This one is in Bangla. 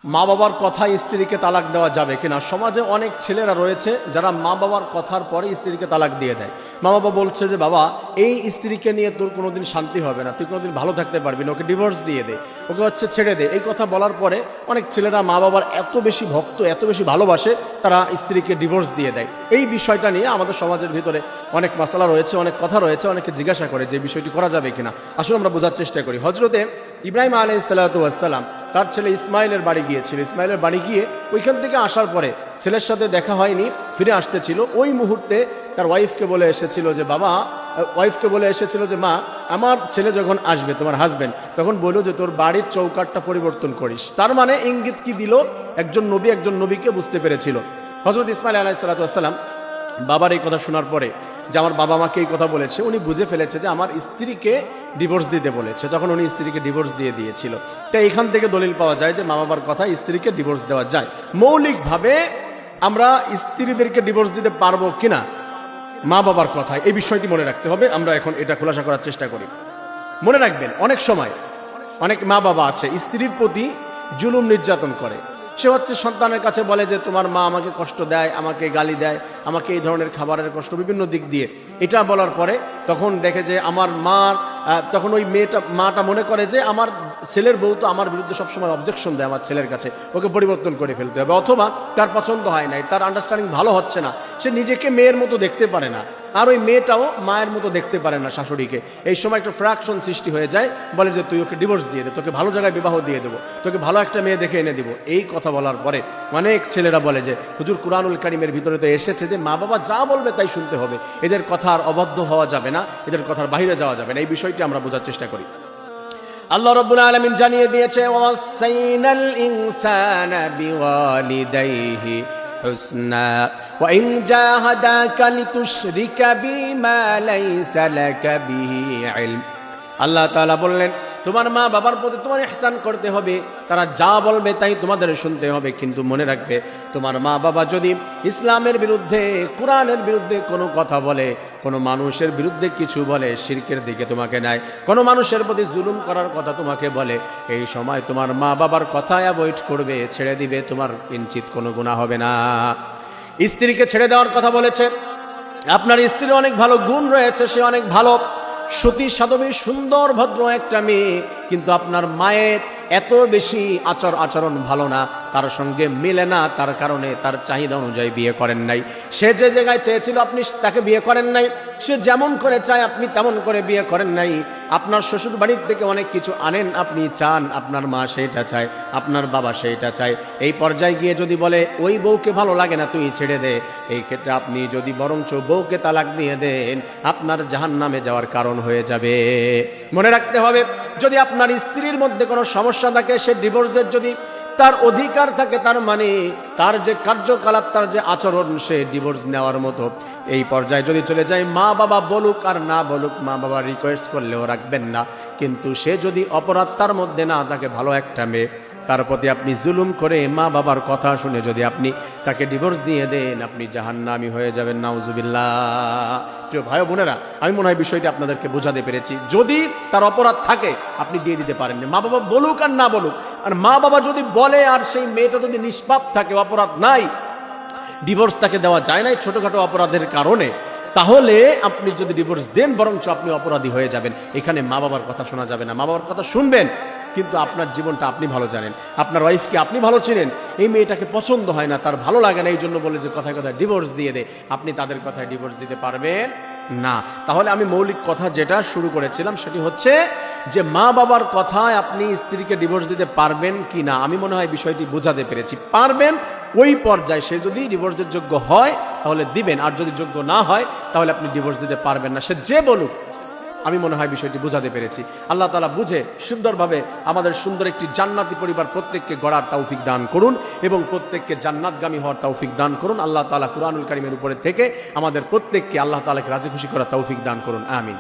মা বাবার কথায় স্ত্রীকে তালাক দেওয়া যাবে কিনা। সমাজে অনেক ছেলেরা রয়েছে যারা মা বাবার কথার পরে স্ত্রীকে তালাক দিয়ে দেয়। মা বাবা বলছে যে বাবা এই স্ত্রীকে নিয়ে তোর কোনোদিন শান্তি হবে না, তুই কোনোদিন ভালো থাকতে পারবি না, ওকে ডিভোর্স দিয়ে দে, ওকে ছেড়ে দে। এই কথা বলার পরে অনেক ছেলেরা মা বাবার এত বেশি ভক্ত, এত বেশি ভালোবাসে, তারা স্ত্রীকে ডিভোর্স দিয়ে দেয়। এই বিষয়টা নিয়ে আমাদের সমাজের ভিতরে অনেক মাসালা রয়েছে, অনেক কথা রয়েছে, অনেকে জিজ্ঞাসা করে যে বিষয়টি করা যাবে কিনা। আসলে আমরা বোঝার চেষ্টা করি। হজরতে ইব্রাহিম আলাইহিস সালাম তার ছেলে ইসমাইলের বাড়ি গিয়েছিল। ইসমাইলের বাড়ি গিয়ে ওইখান থেকে আসার পরে ছেলের সাথে দেখা হয়নি, ফিরে আসতেছিল। ওই মুহূর্তে তার ওয়াইফকে বলে এসেছিল যে মা, আমার ছেলে যখন আসবে, তোমার হাজবেন্ড, তখন বললো যে তোর বাড়ির চৌকাঠটা পরিবর্তন করিস। তার মানে ইঙ্গিত কি দিল? একজন নবীকে বুঝতে পেরেছিল। হযরত ইসমাইল আলাইহিস সালাম বাবার এই কথা শোনার পরে, যে আমার বাবা মাকে এই কথা বলেছে, উনি বুঝে ফেলেছে যে আমার স্ত্রীকে ডিভোর্স দিতে বলেছে। তখন উনি স্ত্রীকে ডিভোর্স দিয়ে দিয়েছিল। তাই এখান থেকে দলিল পাওয়া যায় যে মা বাবার কথা স্ত্রীকে ডিভোর্স দেওয়া যায়। মৌলিকভাবে আমরা স্ত্রীদেরকে ডিভোর্স দিতে পারবো কিনা মা বাবার কথায়, এই বিষয়টি মনে রাখতে হবে। আমরা এখন এটা খোলাসা করার চেষ্টা করি। মনে রাখবেন, অনেক সময় অনেক মা বাবা আছে স্ত্রীর প্রতি জুলুম নির্যাতন করে। সে সন্তানের কাছে বলে যে তোমার মা আমাকে কষ্ট দেয়, আমাকে গালি দেয়, আমাকে এই ধরনের খাবারের কষ্ট, বিভিন্ন দিক দিয়ে। এটা বলার পরে তখন দেখে যে আমার তখন ওই মাটা মনে করে যে আমার ছেলের বউ তো আমার বিরুদ্ধে সবসময় অবজেকশন দেয় আমার ছেলের কাছে, ওকে পরিবর্তন করে ফেলতে হবে। অথবা তার পছন্দ হয় নাই, তার আন্ডারস্ট্যান্ডিং ভালো হচ্ছে না, সে নিজেকে মেয়ের মতো দেখতে পারে না, আর ওই মেয়েটাও মায়ের মতো দেখতে পারে না শাশুড়িকে। এই সময় একটা ফ্র্যাকশন সৃষ্টি হয়ে যায়। বলে যে তুই ওকে ডিভোর্স দিয়ে দে, তোকে ভালো জায়গায় বিবাহ দিয়ে দেবো, তোকে ভালো একটা মেয়ে দেখে এনে দেবো। এই কথা বলার পরে অনেক ছেলেরা বলে যে হুজুর, কুরআনুল কারীমের ভিতরে তো এসেছে যে মা বাবা যা বলবে তাই শুনতে হবে, এদের কথার অবাধ্য হওয়া যাবে না, এদের কথার বাইরে যাওয়া যাবে না। এই বিষয়টি আমরা বোঝার চেষ্টা করি। আল্লাহ রাব্বুল আলামিন জানিয়ে দিয়েছে, ওয়াসাইনাল ইনসানা বিওয়ালিদাইহি হুসনা ওয়া ইন জাহাদাকা লিতুশরিকা বিমা লাইসা লাকা বিহি ইলম। আল্লাহ তাআলা বললেন, তোমার মা বাবার প্রতি তোমার ইহসান করতে হবে, তারা যা বলবে তাই তোমাদের শুনতে হবে। কিন্তু মনে রাখবে, তোমার মা বাবা যদি ইসলামের বিরুদ্ধে, কোরআনের বিরুদ্ধে কোনো কথা বলে, কোনো মানুষের বিরুদ্ধে কিছু বলে, শিরকের দিকে তোমাকে নেয়, কোনো মানুষের প্রতি জুলুম করার কথা তোমাকে বলে, এই সময় তোমার মা বাবার কথা অ্যাভয়েড করবে, ছেড়ে দিবে, তোমার কিঞ্চিত কোনো গুনাহ হবে না। স্ত্রীকে ছেড়ে দেওয়ার কথা বলেছে। আপনার স্ত্রীর অনেক ভালো গুণ রয়েছে, সে অনেক ভালো সতী সাধবী, সুন্দর ভদ্র একটা মেয়ে, কিন্তু আপনার মায়ের এত বেশি আচরণ ভালো না, তার সঙ্গে মিলে না, তার কারণে তার চাহিদা অনুযায়ী বিয়ে করেন নাই। সে যে জায়গায় চেয়েছিল আপনি তাকে বিয়ে করেন নাই, সে যেমন করে চায় আপনি তেমন করে বিয়ে করেন নাই। আপনার শ্বশুর বাড়ির থেকে অনেক কিছু আনেন, আপনি চান, আপনার মা সেইটা চায়, আপনার বাবা সেইটা চায়। এই পর্যায়ে গিয়ে যদি বলে ওই বউকে ভালো লাগে না, তুই ছেড়ে দে, এই ক্ষেত্রে আপনি যদি বরঞ্চ বউকে তালাক দিয়ে দেন, আপনার জাহান্নামে যাওয়ার কারণ হয়ে যাবে। মনে রাখতে হবে, যদি আপনার স্ত্রীর মধ্যে কোনো সমস্যা থাকে, সে ডিভোর্সের যদি তার অধিকার থাকে, তার মানে তার যে কার্যকলাপ, তার যে আচরণ, সে ডিভোর্স নেওয়ার মতো। এই পর্যায়ে যদি চলে যায়, মা বাবা বলুক আর না বলুক, মা বাবা রিকোয়েস্ট করলেও রাখবেন না। কিন্তু সে যদি অপরাধ তার মধ্যে না থাকে, ভালো একটা মেয়ে, তার প্রতি আপনি জুলুম করে মা বাবার কথা শুনে যদি আপনি তাকে ডিভোর্স দিয়ে দেন, আপনি জাহান্নামী হয়ে যাবেন, নাউজুবিল্লাহ। প্রিয় ভাই বোনেরা, আমি মনে হয় বিষয়টি আপনাদেরকে বোঝাতে পেরেছি। যদি তার অপরাধ থাকে, আপনি দিয়ে দিতে পারেন না, মা বাবা বলুক আর না বলুক। আর মা বাবা যদি বলে আর সেই মেয়েটা যদি নিষ্পাপ থাকে, অপরাধ নাই, ডিভোর্স তাকে দেওয়া যায় নাই ছোটখাটো অপরাধের কারণে, তাহলে আপনি যদি ডিভোর্স দেন, বরঞ্চ আপনি অপরাধী হয়ে যাবেন। এখানে মা বাবার কথা শোনা যাবে না। মা বাবার কথা শুনবেন, কিন্তু আপনার জীবনটা আপনি ভালো জানেন, আপনার ওয়াইফকে আপনি ভালো চিনেন। এই মেয়েটাকে পছন্দ হয় না, তার ভালো লাগে না, এই জন্য বলে যে কথায় কথায় ডিভোর্স দিয়ে দে, আপনি তাদের কথায় ডিভোর্স দিতে পারবেন না। তাহলে আমি মৌলিক কথা যেটা শুরু করেছিলাম, সেটি হচ্ছে যে মা বাবার কথায় আপনি স্ত্রীকে ডিভোর্স দিতে পারবেন কি না। আমি মনে হয় বিষয়টি বোঝাতে পেরেছি। পারবেন, ওই পর্যায়ে সে যদি ডিভোর্সের যোগ্য হয় তাহলে দিবেন, আর যদি যোগ্য না হয় তাহলে আপনি ডিভোর্স দিতে পারবেন না, সে যে বলুক। আমি মনে হয় বিষয়টি বোঝাতে পেরেছি। আল্লাহ তাআলা বুঝে সুন্দরভাবে আমাদের সুন্দর একটি জান্নাতি পরিবার প্রত্যেককে গড়ার তৌফিক দান করুন এবং প্রত্যেককে জান্নাতগামী হওয়ার তৌফিক দান করুন। আল্লাহ তাআলা কুরআনুল কারীমের উপরে থেকে আমাদের প্রত্যেককে আল্লাহ তাআলাকে রাজি খুশি করার তৌফিক দান করুন। আমিন।